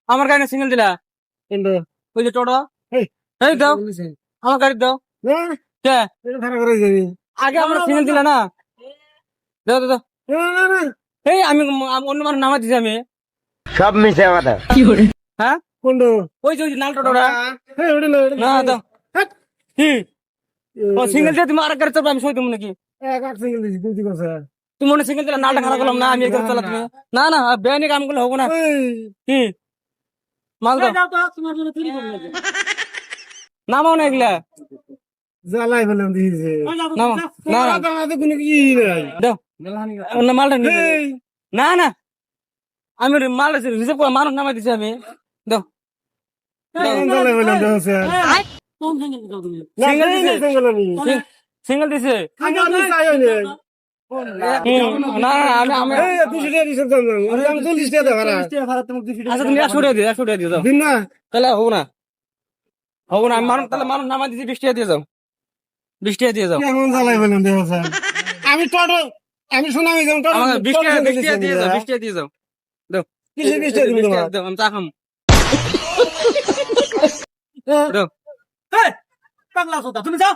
আমার গাড়ি সিঙ্গেল দিলা কিন্তু ওই যে টোটো এই এই দাও আমার গাড়ি দাও না কে এটা ভাড়া করে যাবি আগে আমরা সিঙ্গেল দিলা না দাও দাও দাও না না এই আমি অন্য মানুষ নামা দিছি আমি সব মিশে কথা হ্যাঁ কোনটো ওই যে লাল টোটোটা এই ওটা না দাও কি ও সিঙ্গেল দিয়ে তুমি আর গাড়ি চালাবে আমি সই তুমি নাকি এক আট সিঙ্গেল দিছি তুই কি করছ তুমি মনে সিঙ্গেল দিলা নালটা খারাপ করলাম না আমি এই গাড়ি চালা তুমি না না বেআইনি কাম করলে হবো না কি মাল দাও নামাও না এগুলা জ্বালাই ফেলাম দিয়েছে নামাও না না তো কোনো কি নাই দাও না মালটা নিয়ে যাও। না না আমি মাল রিজার্ভ করে মানুষ নামাই দিছি আমি দাও জ্বালাই ফেলাম দিয়েছে সিঙ্গেল দিছে সিঙ্গেল আমি সিঙ্গেল দিছে আমি চাই না না আমি আমি এই 200 টাকা দিছ দাম আমি 40 টাকা ভাড়া আচ্ছা তুমি 100 টাকা দিয়ে দাও দিন না তাহলে হবো না হবো না আমি মানুষ তাহলে মানুষ নামাই দিছি 20 টাকা দিয়ে যাও 20 টাকা দিয়ে যাও কেমন জ্বালাই ফেলাম দিয়েছে আমি টোটো আমি শোনামি যাম টোটো আমাকে 20 টাকা দিয়ে যাও 20 টাকা দিয়ে যাও দাও কিসে 20 টাকা দিবি 20 তোমার টাকা দাও আমি চা খাম দাও পাগলা কথা তুমি যাও